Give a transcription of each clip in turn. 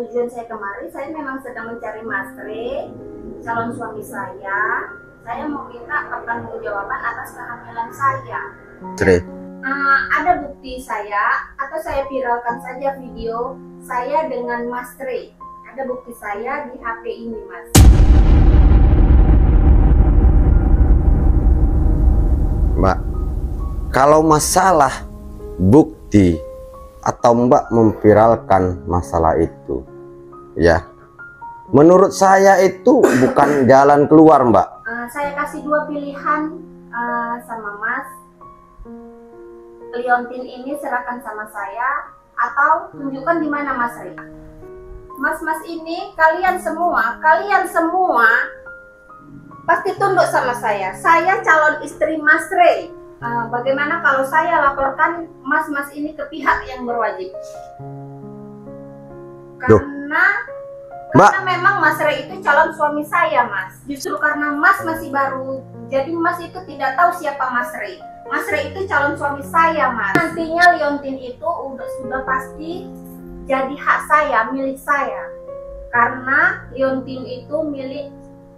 tujuan saya kemari, saya memang sedang mencari Mas Re, calon suami saya. Saya mau minta pertanggungjawaban atas kehamilan saya. Ada bukti saya, atau saya viralkan saja video saya dengan Mas Re. Ada bukti saya di HP ini, Mas. Mbak, kalau masalah bukti atau Mbak memviralkan masalah itu, ya, menurut saya itu bukan jalan keluar, Mbak. Saya kasih dua pilihan sama Mas. Liontin ini serahkan sama saya, atau tunjukkan di mana Mas Re. Mas ini, kalian semua pasti tunduk sama saya. Saya calon istri Mas Re. Bagaimana kalau saya laporkan mas ini ke pihak yang berwajib? Karena memang Mas Re itu calon suami saya, Mas. Justru karena Mas masih baru, jadi Mas itu tidak tahu siapa Mas Re. Mas Re itu calon suami saya, Mas. Nantinya liontin itu sudah pasti jadi hak saya, milik saya. Karena liontin itu milik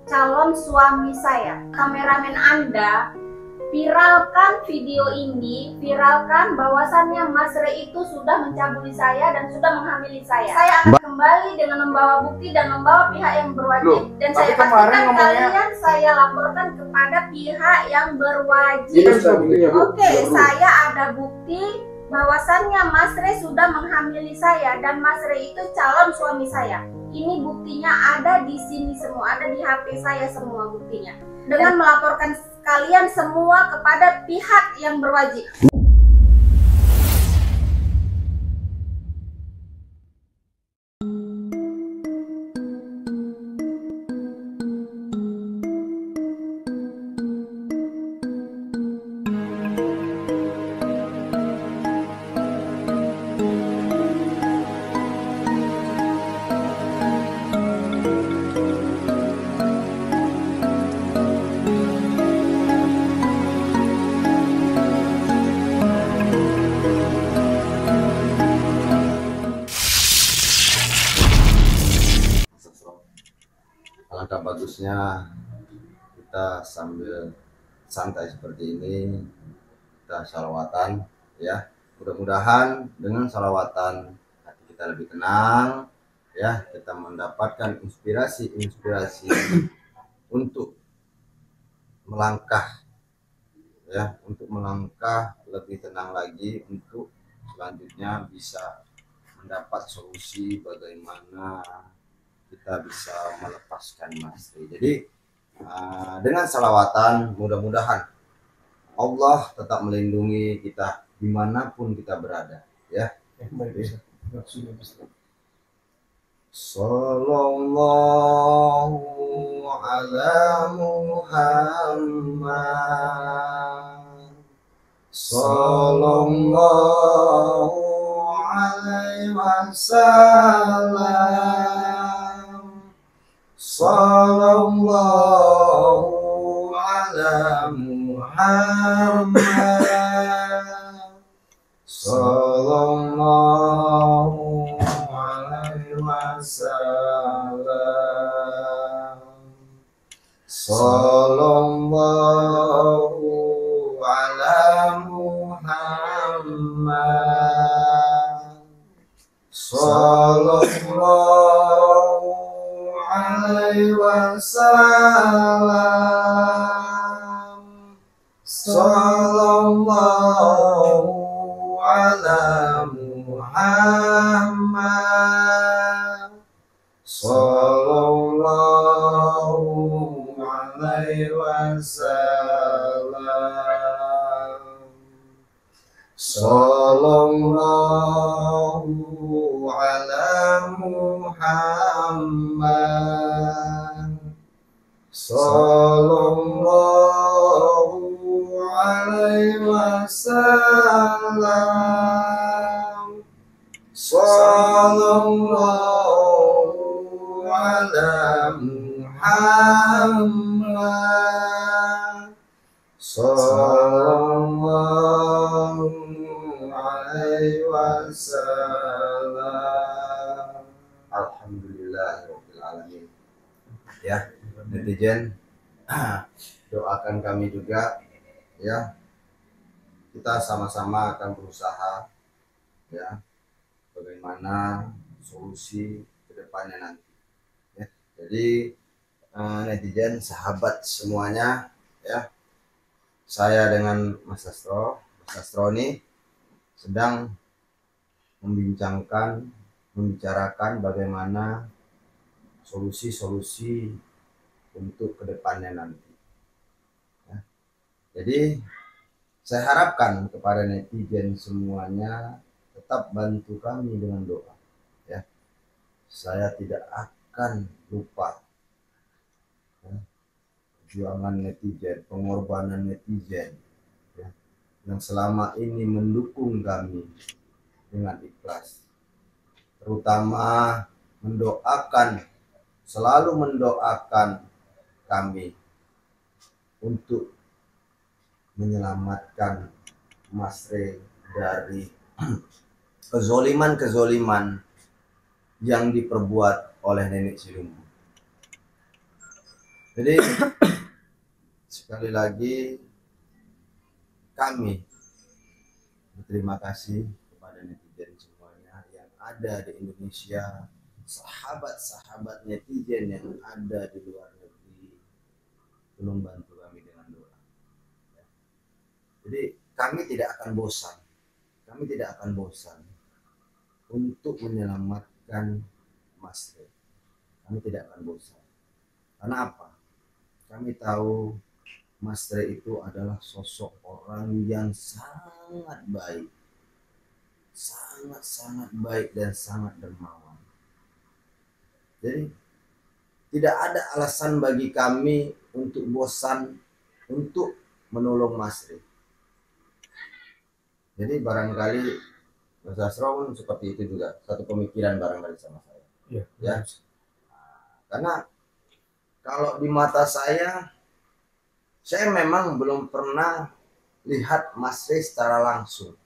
calon suami saya. Kameramen Anda, viralkan video ini, viralkan bahwasannya Mas Re itu sudah mencabuli saya dan sudah menghamili saya. Saya akan kembali dengan membawa bukti dan membawa pihak yang berwajib. Dan saya pastikan kalian saya laporkan kepada pihak yang berwajib. Oke, saya ada bukti bahwasannya Mas Re sudah menghamili saya dan Mas Re itu calon suami saya. Ini buktinya ada di sini semua, ada di HP saya semua buktinya. Dengan melaporkan kalian semua kepada pihak yang berwajib. Alangkah bagusnya kita sambil santai seperti ini, kita sholawatan, ya. Mudah-mudahan dengan sholawatan hati kita lebih tenang, ya. Kita mendapatkan inspirasi untuk melangkah, ya, untuk melangkah lebih tenang lagi, untuk selanjutnya bisa mendapat solusi bagaimana kita bisa melepaskan Mas Re. Jadi dengan salawatan mudah-mudahan Allah tetap melindungi kita dimanapun kita berada, ya. Sallallahu ala Muhammad, sallallahu alaihi wasallam, sallallahu ala Muhammad, sallallahu alaihi wasallam, sallallahu ala Muhammad, sallallahu alaihi wasallam, sallallahu ala Muhammad, sallallahu alaihi wasallam, sallallahu ala Muhammad, sallallahu alaihi wasallam, sallallahu ala Muhammad, sallallahu alaihi wasallam. netizen, doakan kami juga ya. Kita sama-sama akan berusaha ya bagaimana solusi kedepannya nanti ya. Jadi netizen, sahabat semuanya ya, saya dengan Mas Sastro ini sedang membicarakan bagaimana solusi-solusi untuk kedepannya nanti ya. Jadi saya harapkan kepada netizen semuanya tetap bantu kami dengan doa ya. Saya tidak akan lupa ya, perjuangan netizen, pengorbanan netizen ya, yang selama ini mendukung kami dengan ikhlas, terutama selalu mendoakan kami untuk menyelamatkan Mas Re dari kezoliman yang diperbuat oleh nenek Cilumbu. Jadi sekali lagi kami berterima kasih kepada netizen semuanya yang ada di Indonesia, sahabat-sahabat netizen yang ada di luar negeri, tolong bantu kami dengan doa. Jadi kami tidak akan bosan untuk menyelamatkan Mas Re. Kami tidak akan bosan. Karena apa? Kami tahu Mas Re itu adalah sosok orang yang sangat baik, sangat baik dan sangat dermawan. Jadi tidak ada alasan bagi kami untuk bosan untuk menolong Mas Re. Jadi barangkali Mas Sastro pun seperti itu juga, satu pemikiran barangkali sama saya. Ya. Karena kalau di mata saya memang belum pernah lihat Mas Re secara langsung.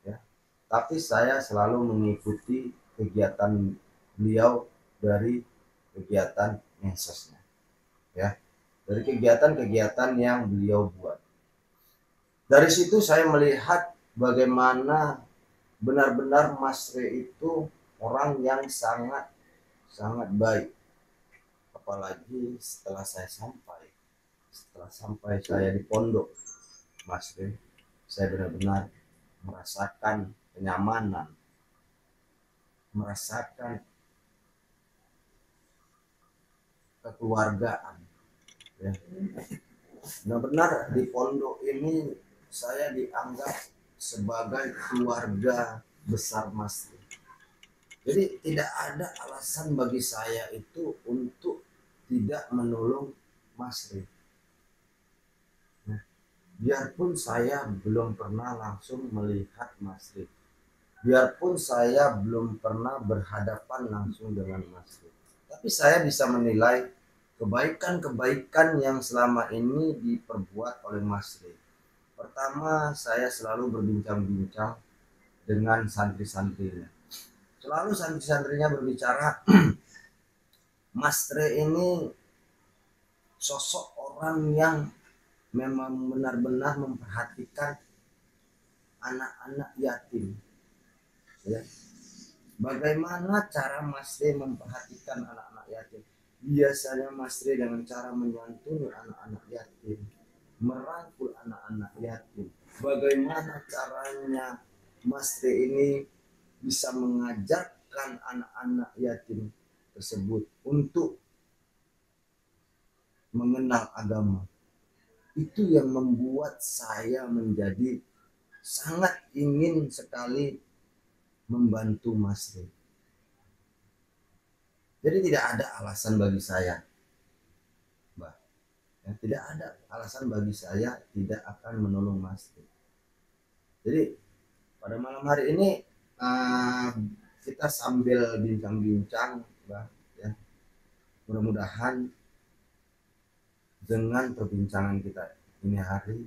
Ya. Tapi saya selalu mengikuti kegiatan beliau dari kegiatan medsosnya. Ya. Dari kegiatan-kegiatan yang beliau buat. Dari situ saya melihat bagaimana benar-benar Mas Re itu orang yang sangat baik. Apalagi setelah sampai saya di pondok Mas Re, saya benar-benar merasakan kenyamanan, merasakan kekeluargaan ya. Benar-benar di pondok ini saya dianggap sebagai keluarga besar Mas Re. Jadi tidak ada alasan bagi saya itu untuk tidak menolong Mas Re. Nah, biarpun saya belum pernah langsung melihat Mas Re, biarpun saya belum pernah berhadapan langsung dengan Mas Re, tapi saya bisa menilai kebaikan-kebaikan yang selama ini diperbuat oleh Mas Re. Pertama, saya selalu berbincang-bincang dengan santri-santrinya. Selalu santri-santrinya berbicara, Mas Re ini sosok orang yang memang benar-benar memperhatikan anak-anak yatim. Ya. Bagaimana cara Mas Re memperhatikan anak-anak yatim? Biasanya Mas Re dengan cara menyantuni anak-anak yatim, merangkul anak-anak yatim. Bagaimana caranya Mas Re ini bisa mengajarkan anak-anak yatim tersebut untuk mengenal agama. Itu yang membuat saya menjadi sangat ingin sekali membantu Mas Re. Jadi tidak ada alasan bagi saya, Mbak. Ya, tidak ada alasan bagi saya tidak akan menolong Mas Re. Jadi pada malam hari ini kita sambil bincang-bincang, Mbak. Ya. Mudah-mudahan dengan perbincangan kita ini hari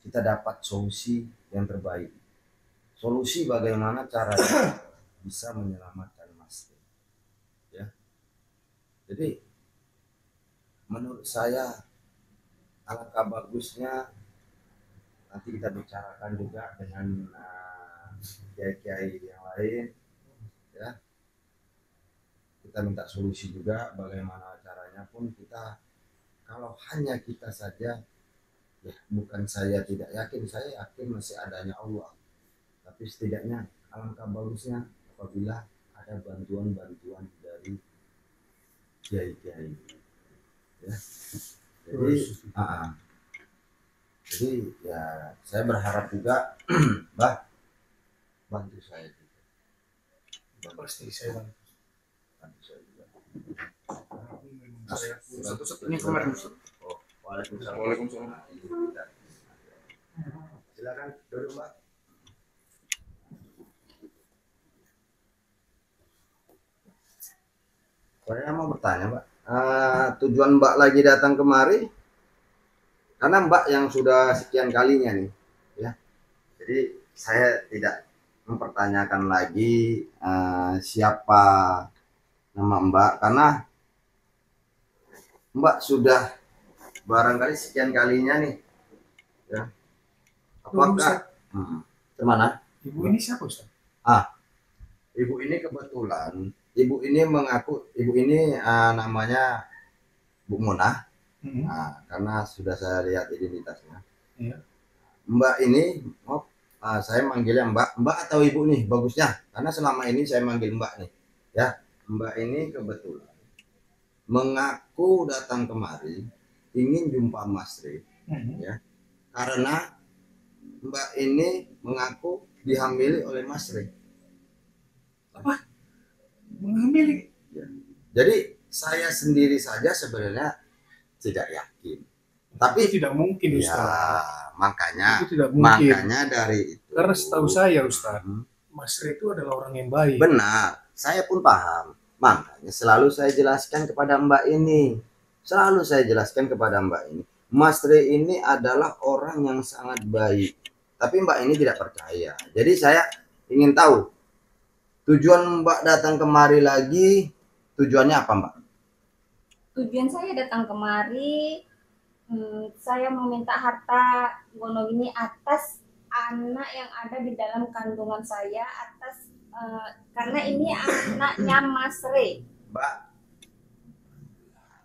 kita dapat solusi yang terbaik. Solusi bagaimana caranya bisa menyelamatkan Mas Re. Ya. Jadi menurut saya alangkah bagusnya nanti kita bicarakan juga dengan kiai-kiai yang lain, ya. Kita minta solusi juga bagaimana caranya pun kita, kalau hanya kita saja, ya bukan saya tidak yakin, saya yakin masih adanya Allah, tapi setidaknya alangkah bagusnya apabila ada bantuan-bantuan dari kiai-kiai, ya. Jadi jadi ya saya berharap juga Mbah bantu saya juga. Pasti saya bantu. Bantu saya juga. Satu-satunya kemarin. Oh, waalaikumsalam. Waalaikumsalam. Silakan duduk Mbak. Saya mau bertanya Mbak, tujuan Mbak lagi datang kemari karena Mbak yang sudah sekian kalinya nih, ya. Jadi saya tidak mempertanyakan lagi siapa nama Mbak, karena Mbak sudah barangkali sekian kalinya nih, ya. Apakah kemana? Ibu ini siapa Ustaz? Ibu ini kebetulan, ibu ini mengaku, ibu ini namanya Bu Munah. Nah, karena sudah saya lihat identitasnya. Iya. Mbak ini, saya manggilnya Mbak atau Ibu nih bagusnya, karena selama ini saya manggil Mbak nih, ya. Mbak ini kebetulan mengaku datang kemari ingin jumpa Mas Ri, ya, karena Mbak ini mengaku dihamili oleh Mas Ri. Apa? Mengambil? Ya. Jadi saya sendiri saja sebenarnya tidak yakin, tapi itu tidak mungkin Ustaz. Ya, makanya Itu tidak mungkin. Makanya dari itu. Karena setahu saya Ustaz, Mas Ri itu adalah orang yang baik. Benar, saya pun paham. Makanya selalu saya jelaskan kepada Mbak ini. Selalu saya jelaskan kepada Mbak ini. Mas Ri ini adalah orang yang sangat baik. Tapi Mbak ini tidak percaya. Jadi saya ingin tahu tujuan Mbak datang kemari lagi, tujuannya apa Mbak? Tujuan saya datang kemari, saya meminta harta Gonogini atas anak yang ada di dalam kandungan saya, atas karena ini anaknya Mas Ri.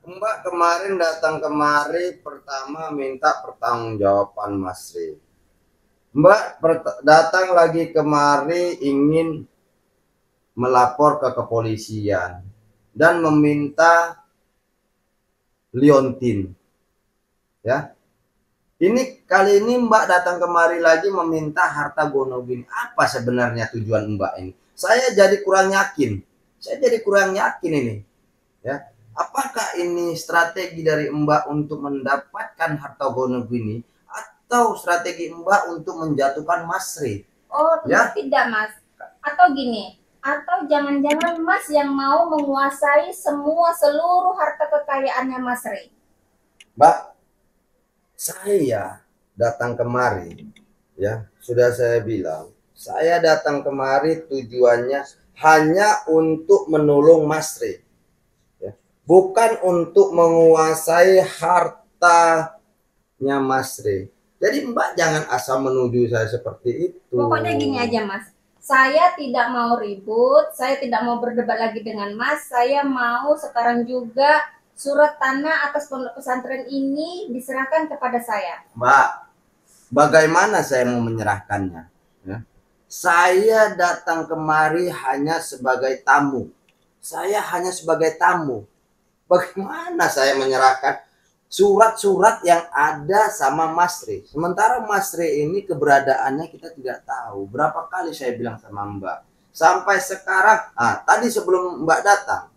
Mbak kemarin datang kemari pertama minta pertanggungjawaban Mas Ri. Mbak datang lagi kemari ingin melapor ke kepolisian dan meminta liontin, ya. Ini kali ini Mbak datang kemari lagi meminta harta Gonogini. Apa sebenarnya tujuan Mbak ini? Saya jadi kurang yakin. Ini, ya. Apakah ini strategi dari Mbak untuk mendapatkan harta Gonogini atau strategi Mbak untuk menjatuhkan Mas Ri? Oh, ya? Tidak Mas. Atau gini, atau jangan-jangan Mas yang mau menguasai seluruh harta kekayaannya Mas Ri? Mbak, saya datang kemari, ya, sudah saya bilang, saya datang kemari tujuannya hanya untuk menolong Mas Ri, ya, bukan untuk menguasai hartanya Mas Ri. Jadi Mbak jangan asal menuduh saya seperti itu. Pokoknya gini aja Mas, saya tidak mau ribut, saya tidak mau berdebat lagi dengan Mas. Saya mau sekarang juga surat tanah atas pondok pesantren ini diserahkan kepada saya. Mbak, bagaimana saya mau menyerahkannya? Ya. Saya datang kemari hanya sebagai tamu. Bagaimana saya menyerahkan surat-surat yang ada sama Mas Ri? Sementara Mas Ri ini keberadaannya kita tidak tahu. Berapa kali saya bilang sama Mbak. Sampai sekarang, tadi sebelum Mbak datang,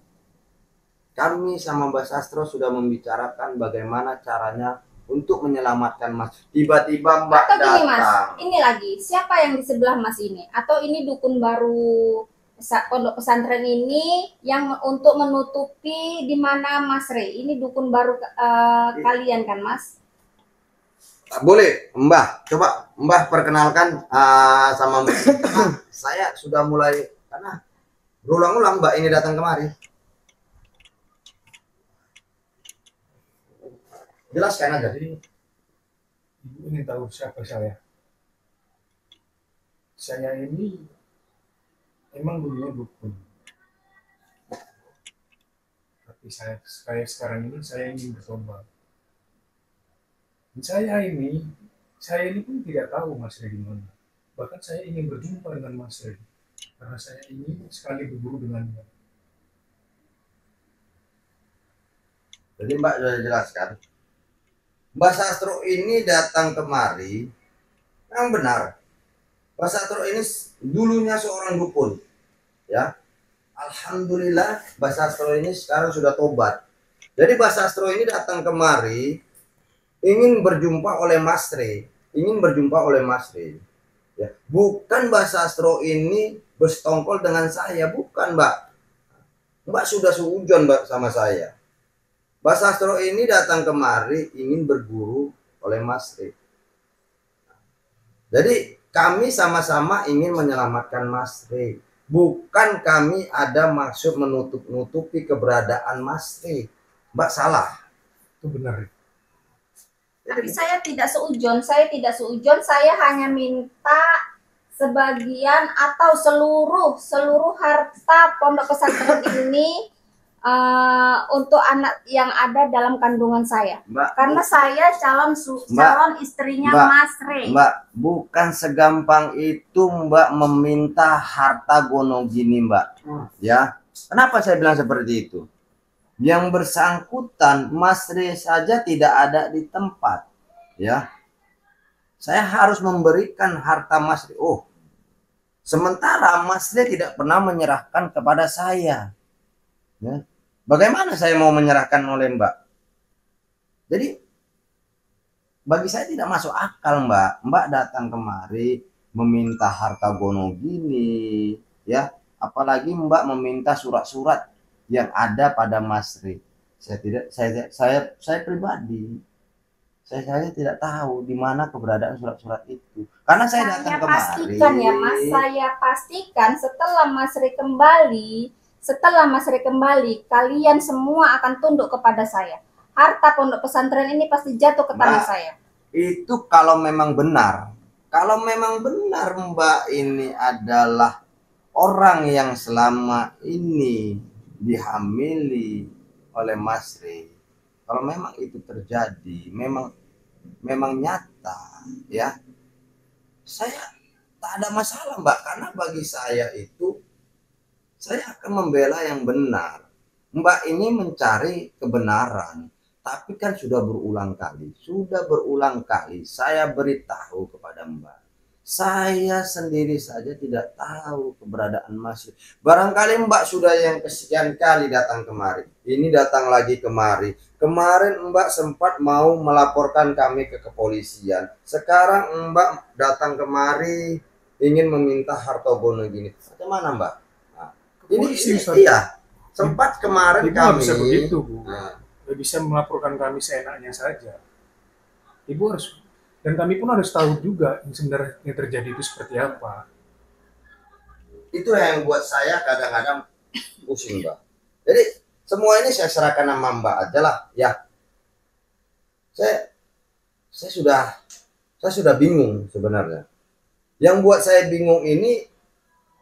kami sama Mbak Sastro sudah membicarakan bagaimana caranya untuk menyelamatkan Mas. Tiba-tiba Mbak atau gini, datang. Mas, ini lagi, siapa yang di sebelah Mas ini? Atau ini dukun baru pondok pesantren ini yang untuk menutupi di mana Mas Ri? Ini dukun baru kalian kan, Mas? Boleh, Mbah. Coba Mbah perkenalkan sama Mbak. Saya sudah mulai, karena berulang-ulang Mbak ini datang kemari. Jelaskan aja. Jadi ibu ingin tahu siapa saya? Saya ini emang dulunya dukun, tapi saya sekarang ini saya ingin bertobat. Dan saya ini pun tidak tahu Mas Rey di mana. Bahkan saya ingin berjumpa dengan Mas Rey karena saya ingin sekali berburu dengannya. Jadi Mbak sudah jelaskan. Mbak Sastro ini datang kemari, yang benar. Mbak Sastro ini dulunya seorang dukun, ya. Alhamdulillah Mbak Sastro ini sekarang sudah tobat. Jadi Mbak Sastro ini datang kemari ingin berjumpa oleh Mas Rey, ya. Bukan Mbak Sastro ini bersekongkol dengan saya, bukan Mbak. Mbak sudah seujon Mbak sama saya. Mbak Sastro ini datang kemari ingin berburu oleh Mas Rey. Jadi kami sama-sama ingin menyelamatkan Mas Rey. Bukan kami ada maksud menutup-nutupi keberadaan Mas Rey. Mbak salah. Itu benar. Tapi saya tidak seujon, saya hanya minta sebagian atau seluruh harta pondok pesantren ini untuk anak yang ada dalam kandungan saya. Mbak, karena saya calon istrinya Mbak, Mas Rey. Mbak, bukan segampang itu Mbak meminta harta gono gini Mbak. Ya, kenapa saya bilang seperti itu? Yang bersangkutan Mas Rey saja tidak ada di tempat, ya. Saya harus memberikan harta Mas Rey. Oh, sementara Mas Rey tidak pernah menyerahkan kepada saya, ya. Bagaimana saya mau menyerahkan oleh Mbak? Jadi bagi saya tidak masuk akal Mbak. Mbak datang kemari meminta harta gono gini, ya. Apalagi Mbak meminta surat-surat yang ada pada Mas Rey. Saya pribadi saya tidak tahu di mana keberadaan surat-surat itu. Karena saya datang kemari. Pastikan ya Mas, saya pastikan setelah Mas Rey kembali, kalian semua akan tunduk kepada saya. Harta pondok pesantren ini pasti jatuh ke tangan saya. Itu kalau memang benar. Kalau memang benar Mbak ini adalah orang yang selama ini dihamili oleh Mas Rey. Kalau memang itu terjadi, memang nyata, ya. Saya tak ada masalah Mbak, karena bagi saya itu saya akan membela yang benar. Mbak ini mencari kebenaran, tapi kan sudah berulang kali saya beritahu kepada Mbak. Saya sendiri saja tidak tahu keberadaan Mas Rey. Barangkali Mbak sudah yang kesekian kali datang kemari. Ini datang lagi kemari. Kemarin Mbak sempat mau melaporkan kami ke kepolisian. Sekarang Mbak datang kemari ingin meminta harta gono gini. Bagaimana Mbak? Nah, ini iya. Sempat kemarin Ibu kami bisa begitu, Bu. Nggak bisa melaporkan kami seenaknya saja. Ibu harus, dan kami pun harus tahu juga yang sebenarnya yang terjadi itu seperti apa. Itu yang buat saya kadang-kadang pusing Mbak. Jadi semua ini saya serahkan sama Mbak aja lah, ya. Saya sudah bingung sebenarnya. Yang buat saya bingung ini,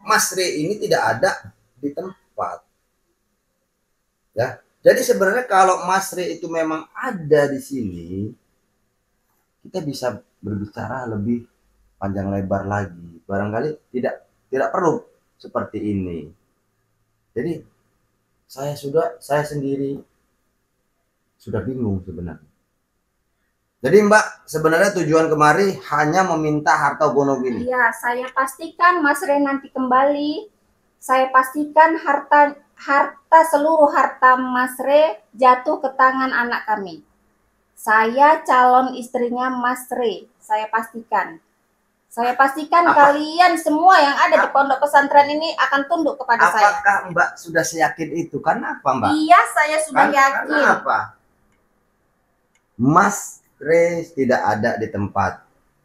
Mas Rey ini tidak ada di tempat, ya. Jadi sebenarnya kalau Mas Rey itu memang ada di sini, kita bisa berbicara lebih panjang lebar lagi. Barangkali tidak perlu seperti ini. Jadi saya sendiri sudah bingung sebenarnya. Jadi Mbak, sebenarnya tujuan kemari hanya meminta harta gono gini. Iya, saya pastikan Mas Rey nanti kembali. Saya pastikan seluruh harta Mas Rey jatuh ke tangan anak kami. Saya calon istrinya Mas Rey. Saya pastikan kalian semua yang ada di pondok pesantren ini akan tunduk kepada saya. Apakah Mbak sudah seyakin itu? Kenapa Mbak? Iya, saya sudah yakin. Kenapa? Mas Rey tidak ada di tempat,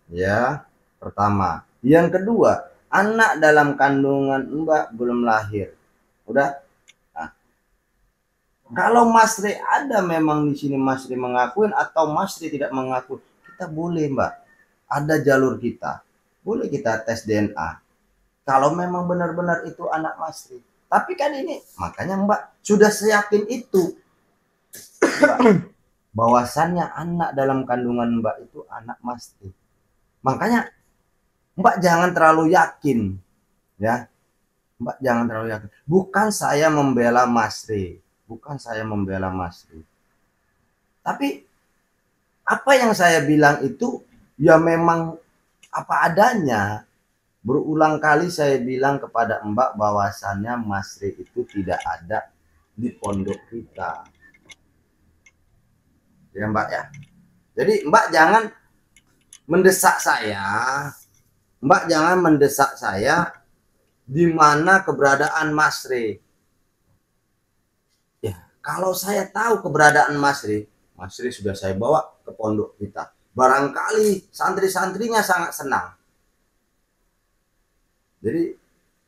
ya. Pertama. Yang kedua, anak dalam kandungan Mbak belum lahir. Udah. Nah. Kalau Mas Re ada memang di sini Mas Re mengakuin atau Mas Re tidak mengakui, kita boleh Mbak. Ada jalur kita. Boleh kita tes DNA. Kalau memang benar-benar itu anak Mas Re. Tapi kan ini, makanya Mbak sudah seyakin itu. Mbak, bahwasannya anak dalam kandungan Mbak itu anak Mas Re. Makanya Mbak jangan terlalu yakin. Ya, Mbak jangan terlalu yakin. Bukan saya membela Mas Re. Bukan saya membela Mas Re. Tapi apa yang saya bilang itu ya memang apa adanya. Berulang kali saya bilang kepada Mbak bahwasannya Mas Re itu tidak ada di pondok kita. Ya Mbak ya. Jadi Mbak jangan mendesak saya. Mbak jangan mendesak saya di mana keberadaan Mas Re. Ya, kalau saya tahu keberadaan Mas Re sudah saya bawa ke pondok kita. Barangkali santri-santrinya sangat senang. Jadi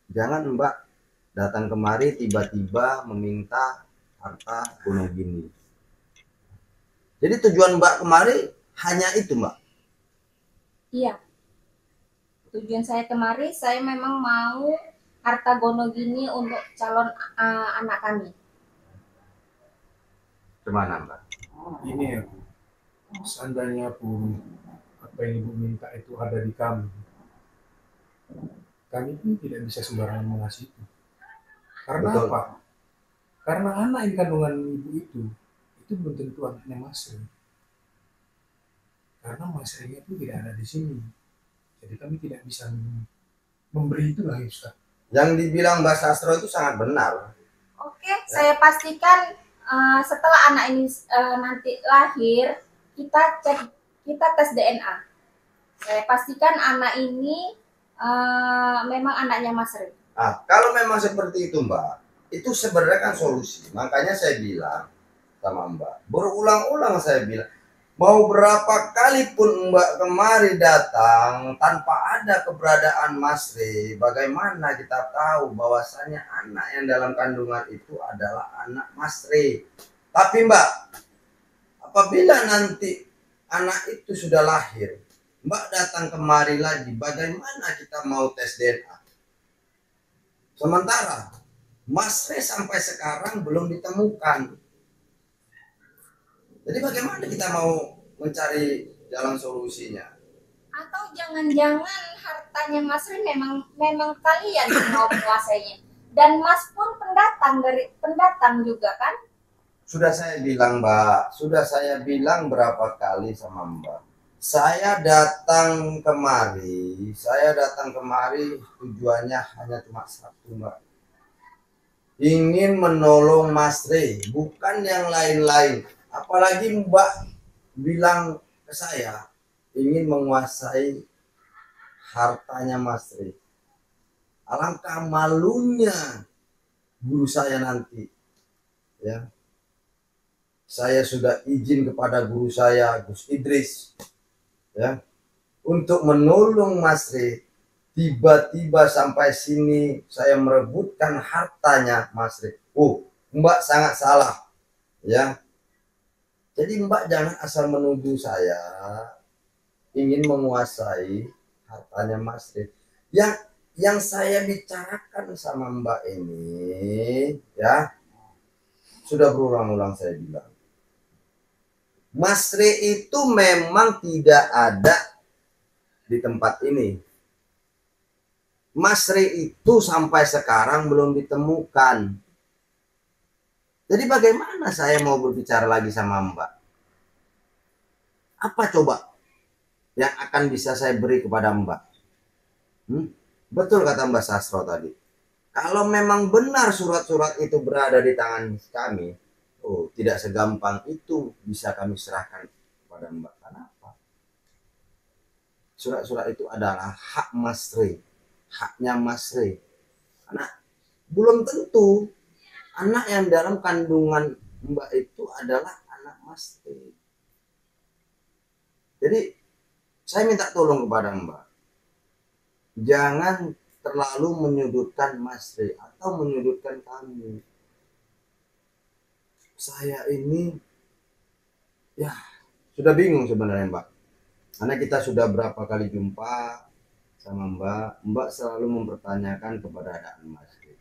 jangan Mbak datang kemari tiba-tiba meminta harta gunung gini. Jadi tujuan Mbak kemari hanya itu Mbak. Iya. Tujuan saya kemari, saya memang mau harta gono gini untuk calon anak kami. Gimana Mbak? Ini ya, seandainya pun apa yang ibu minta itu ada di kami pun tidak bisa sembarangan mengasih itu. Karena Betul. apa? Karena anak yang kandungan ibu itu belum tentu anaknya Mas Re. Karena Mas Re itu tidak ada di sini. Jadi kami tidak bisa memberi itu lah Ustaz. Yang dibilang Mbak Sastro itu sangat benar. Oke, saya pastikan setelah anak ini nanti lahir, kita tes DNA. Saya pastikan anak ini memang anaknya Mas Re. Nah, kalau memang seperti itu Mbak, itu sebenarnya kan solusi. Makanya saya bilang sama Mbak, berulang-ulang saya bilang, mau berapa kali pun Mbak kemari datang tanpa ada keberadaan Mas Re, bagaimana kita tahu bahwasannya anak yang dalam kandungan itu adalah anak Mas Re. Tapi Mbak, apabila nanti anak itu sudah lahir, Mbak datang kemari lagi, bagaimana kita mau tes DNA? Sementara Mas Re sampai sekarang belum ditemukan. Jadi bagaimana kita mau mencari jalan solusinya? Atau jangan-jangan hartanya Mas Re memang kalian yang mau menguasainya. Dan Mas pun pendatang juga kan? Sudah saya bilang Mbak, sudah saya bilang berapa kali sama Mbak. Saya datang kemari tujuannya hanya cuma satu Mbak. Ingin menolong Mas Re, bukan yang lain-lain. Apalagi Mbak bilang ke saya ingin menguasai hartanya Mas Re. Alangkah malunya guru saya nanti. Ya. Saya sudah izin kepada guru saya Gus Idris ya untuk menolong Mas Re. Tiba-tiba sampai sini saya merebutkan hartanya Mas Re. Oh, Mbak sangat salah. Ya. Jadi Mbak jangan asal menuduh saya ingin menguasai hartanya Mas Re. Yang saya bicarakan sama Mbak ini ya sudah berulang-ulang saya bilang. Mas Re itu memang tidak ada di tempat ini. Mas Re itu sampai sekarang belum ditemukan. Jadi bagaimana saya mau berbicara lagi sama Mbak? Apa coba yang akan bisa saya beri kepada Mbak? Betul kata Mbak Sastro tadi. Kalau memang benar surat-surat itu berada di tangan kami, oh, tidak segampang itu bisa kami serahkan kepada Mbak. Kenapa? Surat-surat itu adalah hak Mas Re, haknya Mas Re. Karena belum tentu anak yang dalam kandungan Mbak itu adalah anak Mas Re. Jadi saya minta tolong kepada Mbak, jangan terlalu menyudutkan Mas Re atau menyudutkan kami. saya ini ya sudah bingung sebenarnya Mbak. Karena kita sudah berapa kali jumpa sama Mbak. Mbak selalu mempertanyakan keberadaan Mas Rey.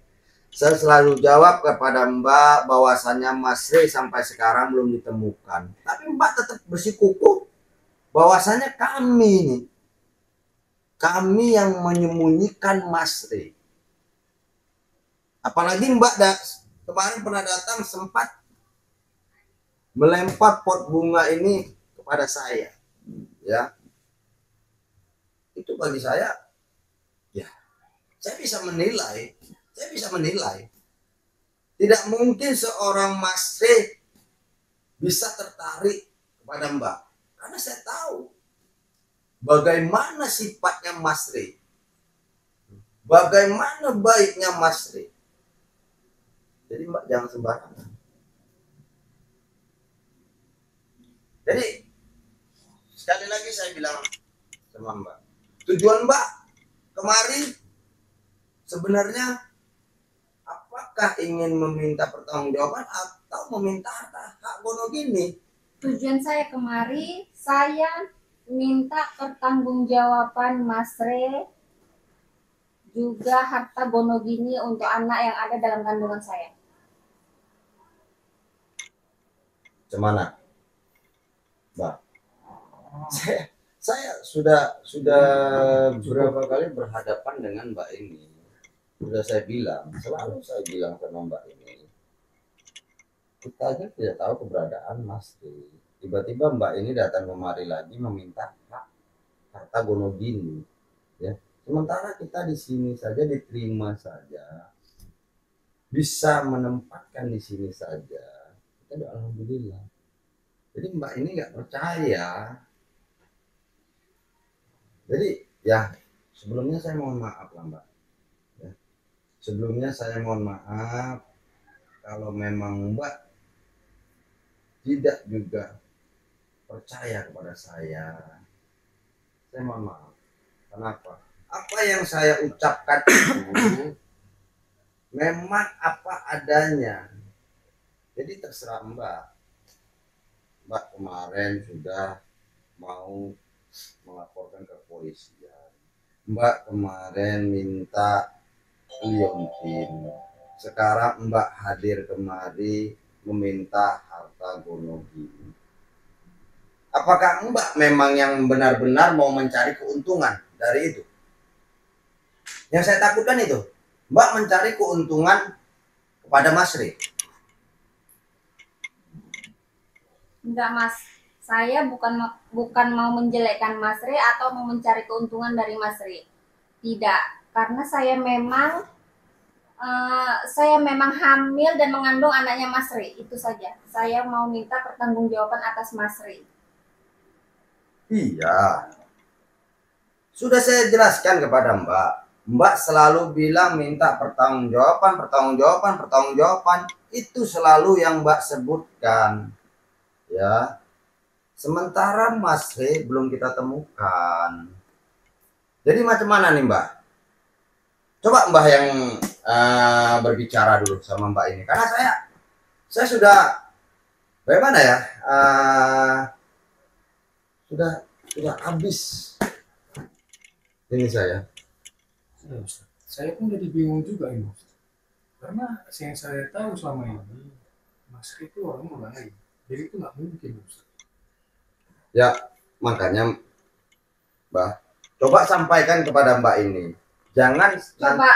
Saya selalu jawab kepada Mbak bahwasannya Mas Rey sampai sekarang belum ditemukan. Tapi Mbak tetap bersikukuh bahwasannya kami yang menyembunyikan Mas Rey. Apalagi Mbak kemarin pernah datang sempat melempar pot bunga ini kepada saya, ya. Itu bagi saya, ya, saya bisa menilai. Tidak mungkin seorang Mas Rey bisa tertarik kepada Mbak, karena saya tahu bagaimana sifatnya Mas Rey, bagaimana baiknya Mas Rey. Jadi Mbak jangan sembarangan. Jadi sekali lagi saya bilang sama Mbak, tujuan Mbak kemarin sebenarnya apakah ingin meminta pertanggungjawaban atau meminta hak Gonogini? Tujuan saya kemari, saya minta pertanggungjawaban Mas Rey juga harta Gonogini untuk anak yang ada dalam kandungan saya. Gimana, Mbak? Saya sudah berapa kali berhadapan dengan Mbak ini. Sudah saya bilang, selalu saya bilang sama Mbak ini, kita aja tidak tahu keberadaan Mas Rey. Tiba-tiba Mbak ini datang kemari lagi meminta hak harta Gonogini, ya. Sementara kita di sini saja diterima saja, bisa menempatkan di sini saja, kita alhamdulillah. Jadi Mbak ini nggak percaya. Jadi ya sebelumnya saya mohon maaf lah Mbak. Ya. Sebelumnya saya mohon maaf kalau memang Mbak tidak juga percaya kepada saya. Saya mohon maaf. Kenapa? Apa yang saya ucapkan itu memang apa adanya. Jadi terserah Mbak. Mbak kemarin sudah mau melaporkan ke kepolisian. Mbak kemarin minta liontin. Sekarang Mbak hadir kemari meminta harta Gonogini. Apakah Mbak memang yang benar-benar mau mencari keuntungan dari itu? Yang saya takutkan itu, Mbak mencari keuntungan kepada Mas Rey. Enggak Mas, saya bukan mau menjelekkan Mas Rey atau mau mencari keuntungan dari Mas Rey. Tidak, karena saya memang hamil dan mengandung anaknya Mas Rey, itu saja. Saya mau minta pertanggungjawaban atas Mas Rey. Iya, sudah saya jelaskan kepada Mbak. Mbak selalu bilang minta pertanggungjawaban. Itu selalu yang Mbak sebutkan. Ya, sementara Mas Rey belum kita temukan. Jadi macam mana nih Mbak? Coba Mbak yang berbicara dulu sama Mbak ini, karena saya sudah bagaimana ya, sudah habis ini saya. Ya, Ustaz. Saya pun jadi bingung juga ini, Ustaz. Karena yang saya tahu selama ini Mas Rey itu orang lain. Jadi itu nggak mungkin, Ustaz. Ya, makanya Mbak, coba sampaikan kepada Mbak ini. Jangan coba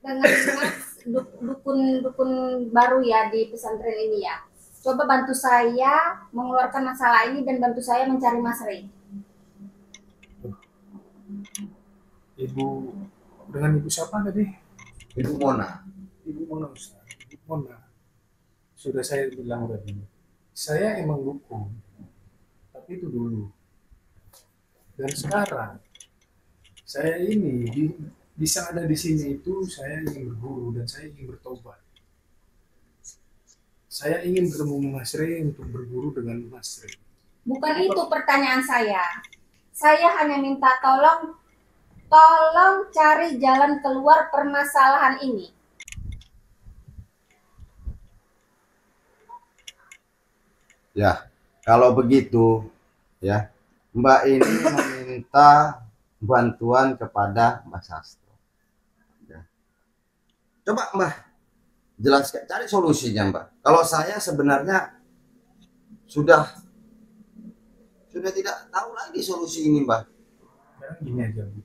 dengan dukun baru ya di pesantren ini ya. Coba bantu saya mengeluarkan masalah ini dan bantu saya mencari Mas Rey. Dengan ibu siapa tadi? Ibu Mona. Ibu Mona, Ustaz. Ibu Mona. Sudah saya bilang tadi, saya emang dukun, tapi itu dulu. Dan sekarang saya ini bisa ada di sini itu saya ingin berguru dan saya ingin bertobat. Saya ingin bertemu Mas Rey untuk berguru dengan Mas Rey. Bukan itu pertanyaan saya. Saya hanya minta tolong cari jalan keluar permasalahan ini. Ya, kalau begitu ya, Mbak ini meminta bantuan kepada Mbak Sastro. Ya. Coba Mbak jelaskan, cari solusinya Mbak. Kalau saya sebenarnya sudah tidak tahu lagi solusi ini Mbak. Sekarang gini aja Bu,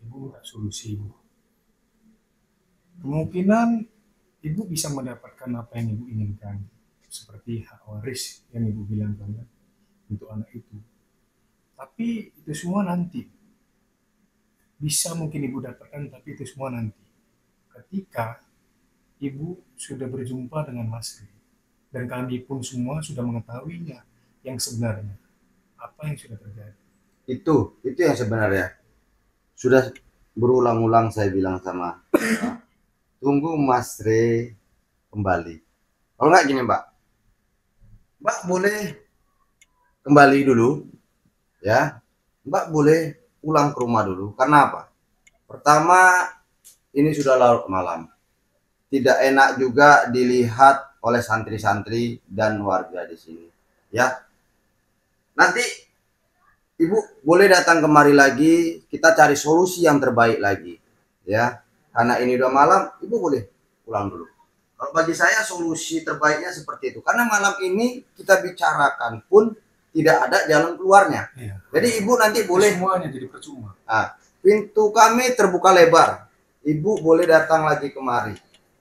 Ibu minta solusi. Kemungkinan Ibu bisa mendapatkan apa yang Ibu inginkan, seperti hak waris yang Ibu bilang kan untuk anak itu. Tapi itu semua nanti. Bisa mungkin Ibu dapatkan, tapi itu semua nanti. Ketika Ibu sudah berjumpa dengan Mas Ri, dan kami pun semua sudah mengetahuinya yang sebenarnya, apa yang sudah terjadi. Itu yang sebenarnya sudah berulang-ulang saya bilang sama Mbak, tunggu Mas Re kembali. Kalau nggak gini Mbak boleh kembali dulu ya, Mbak boleh pulang ke rumah dulu. Karena apa? Pertama, ini sudah larut malam, tidak enak juga dilihat oleh santri-santri dan warga di sini ya. Nanti Ibu boleh datang kemari lagi, kita cari solusi yang terbaik lagi ya. Karena ini udah malam, Ibu boleh pulang dulu. Kalau bagi saya solusi terbaiknya seperti itu. Karena malam ini kita bicarakan pun tidak ada jalan keluarnya. Iya. Jadi Ibu nanti boleh, Semuanya jadi percuma. pintu kami terbuka lebar. Ibu boleh datang lagi kemari.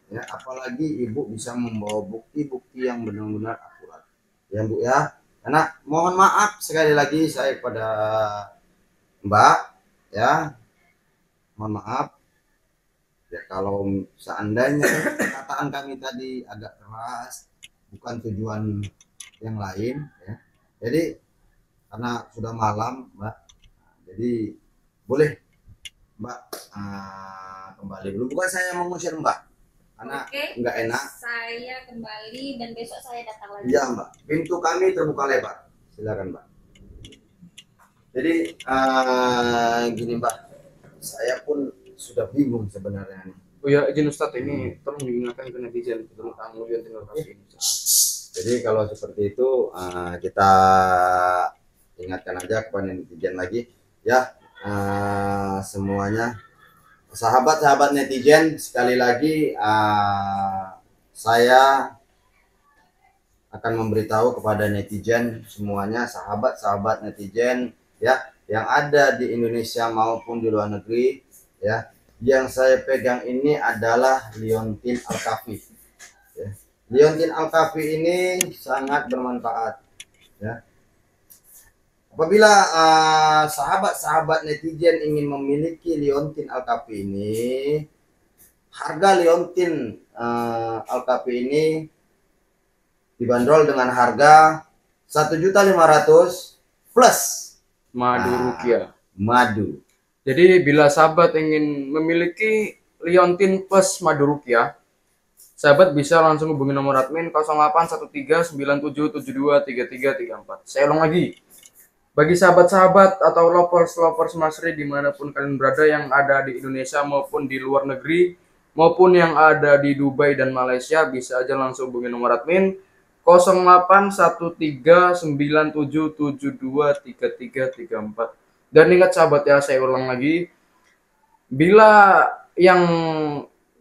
Ya, apalagi Ibu bisa membawa bukti-bukti yang benar-benar akurat. Ya Bu ya. Karena mohon maaf sekali lagi saya kepada Mbak ya. Mohon maaf ya kalau seandainya perkataan kami tadi agak keras, bukan tujuan yang lain ya. Jadi karena sudah malam Mbak, jadi boleh Mbak kembali dulu. Bukan saya mau ngusir Mbak, karena nggak enak. Saya kembali dan besok saya datang lagi. Iya Mbak, pintu kami terbuka lebar. Silakan Mbak. Jadi gini Mbak, saya pun sudah bingung sebenarnya nih. Oh ya, izin Ustadz, ini tolong diingatkan ke netizen tentang Liontin Alkafi ini. Jadi kalau seperti itu kita ingatkan aja kepada netizen lagi ya, semuanya sahabat-sahabat netizen, sekali lagi saya akan memberitahu kepada netizen semuanya, sahabat-sahabat netizen ya, yang ada di Indonesia maupun di luar negeri ya. Yang saya pegang ini adalah Liontin Alkafi ya. Liontin Alkafi ini sangat bermanfaat ya. Apabila sahabat-sahabat netizen ingin memiliki Liontin Alkafi ini, harga Liontin Alkafi ini dibanderol dengan harga 1.500.000 plus Madu Rukia. Madu. Jadi bila sahabat ingin memiliki Liontin plus Madu Rukia, sahabat bisa langsung hubungi nomor admin 081397723334. Saya ulang lagi. Bagi sahabat-sahabat atau lovers Mas Ri dimanapun kalian berada, yang ada di Indonesia maupun di luar negeri, maupun yang ada di Dubai dan Malaysia, bisa aja langsung hubungi nomor admin 081397723334. Dan ingat sahabat ya, saya ulang lagi, bila yang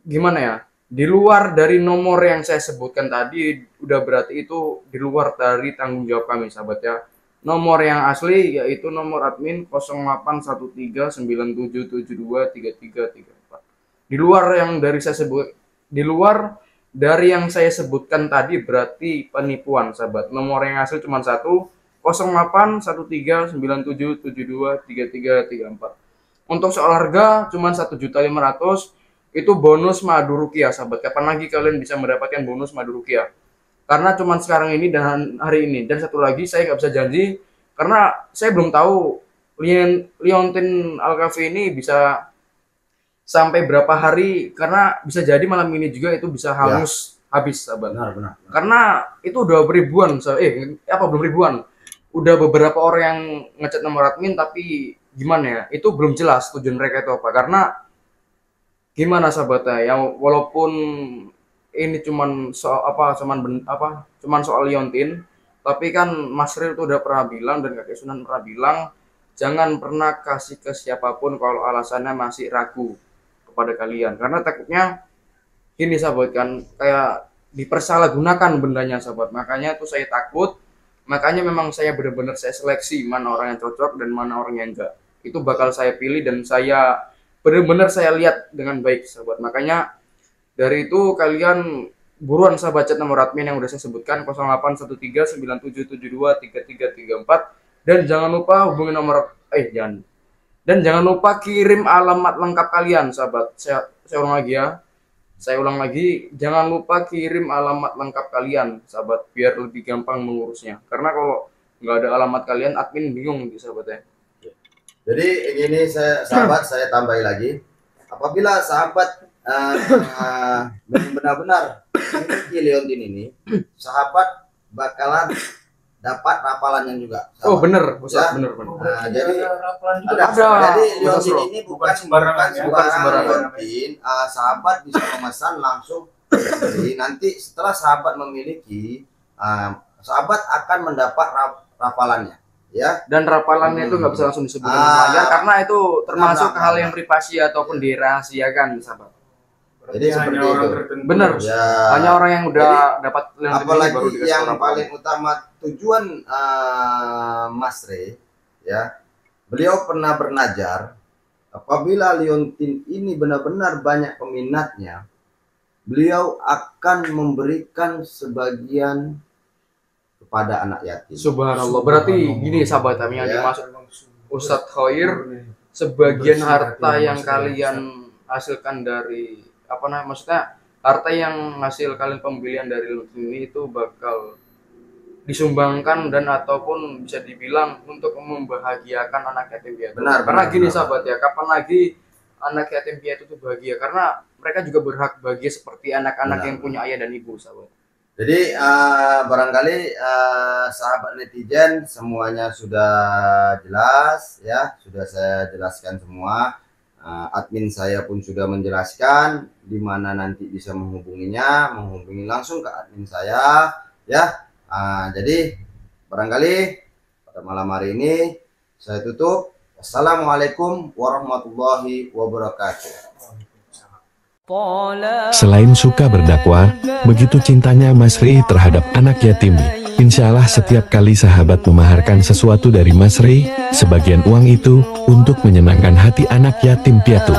gimana ya, di luar dari nomor yang saya sebutkan tadi, udah berarti itu di luar dari tanggung jawab kami sahabat ya. Nomor yang asli yaitu nomor admin 081397723334. Di luar yang dari saya sebut, di luar dari yang saya sebutkan tadi berarti penipuan sahabat. Nomor yang asli cuma satu, 081397723334. Untuk soal harga cuma 1.500.000, itu bonus Madu Rukia sahabat. Kapan lagi kalian bisa mendapatkan bonus Madu Rukia? Karena cuma sekarang ini dan hari ini. Dan satu lagi saya nggak bisa janji karena saya belum tahu Liontin Alkafi ini bisa sampai berapa hari, karena bisa jadi malam ini juga itu bisa hangus habis sahabat. Benar. Karena itu udah ribuan, belum ribuan. Udah beberapa orang yang ngechat nomor admin, tapi gimana ya, itu belum jelas tujuan mereka itu apa. Karena gimana sahabatnya, yang walaupun ini cuman soal Liontin, Tapi kan Mas Ril tuh udah pernah bilang dan kakek Sunan pernah bilang, jangan pernah kasih ke siapapun kalau alasannya masih ragu kepada kalian. Karena takutnya gini sahabat kan, kayak dipersalahgunakan bendanya sahabat. Makanya tuh saya takut, makanya memang saya benar-benar saya seleksi mana orang yang cocok dan mana orang yang enggak. Itu bakal saya pilih dan saya benar-benar saya lihat dengan baik sahabat. Makanya dari itu kalian buruan sahabat chat nomor admin yang udah saya sebutkan 081397723334 dan jangan lupa hubungi nomor jangan lupa kirim alamat lengkap kalian sahabat. Saya ulang lagi, jangan lupa kirim alamat lengkap kalian sahabat biar lebih gampang mengurusnya. Karena kalau nggak ada alamat kalian admin bingung nih sahabat ya. Jadi ini sahabat saya tambahi lagi, apabila sahabat benar-benar memiliki liontin ini, sahabat bakalan dapat rapalannya juga. Sahabat. Oh bener, Ustaz, Ya? bener. Nah, jadi rapalan juga. Ada. Jadi liontin Betul. ini Bukan sembarangan ya. Bukan sembarangan. liontin. Sahabat bisa memesan langsung. Jadi nanti setelah sahabat memiliki, sahabat akan mendapat rapalannya. Ya. Dan rapalannya itu nggak bisa langsung disebut dengan layar karena itu termasuk Nah. hal yang privasi ataupun dirahasiakan sahabat. Jadi seperti hanya orang itu. tertentu. Bener. Ya. Hanya orang yang udah dapat liontin ini baru Apalagi dikasih yang rapalan. paling utama tujuan Mas Rey, ya, beliau pernah bernajar apabila liontin ini benar-benar banyak peminatnya, beliau akan memberikan sebagian kepada anak yatim. Subhanallah. Berarti gini sahabat kami yang Ya. dimaksud Ustadz Khair, sebagian harta yang kalian hasilkan dari maksudnya harta yang hasil kalian pembelian dari liontin ini itu bakal disumbangkan dan ataupun bisa dibilang untuk membahagiakan anak yatim piatu. Benar, Karena benar, gini benar. sahabat ya, kapan lagi anak yatim piatu itu bahagia? Karena mereka juga berhak bahagia seperti anak-anak Benar. yang punya ayah dan ibu sahabat. Jadi barangkali sahabat netizen semuanya sudah jelas ya, sudah saya jelaskan semua. Admin saya pun sudah menjelaskan di mana nanti bisa menghubunginya, menghubungi langsung ke admin saya ya. Jadi barangkali pada malam hari ini saya tutup. Assalamualaikum warahmatullahi wabarakatuh. Selain suka berdakwah, begitu cintanya Mas Rey terhadap anak yatim. Insya Allah setiap kali sahabat memaharkan sesuatu dari Mas Rey, sebagian uang itu untuk menyenangkan hati anak yatim piatu.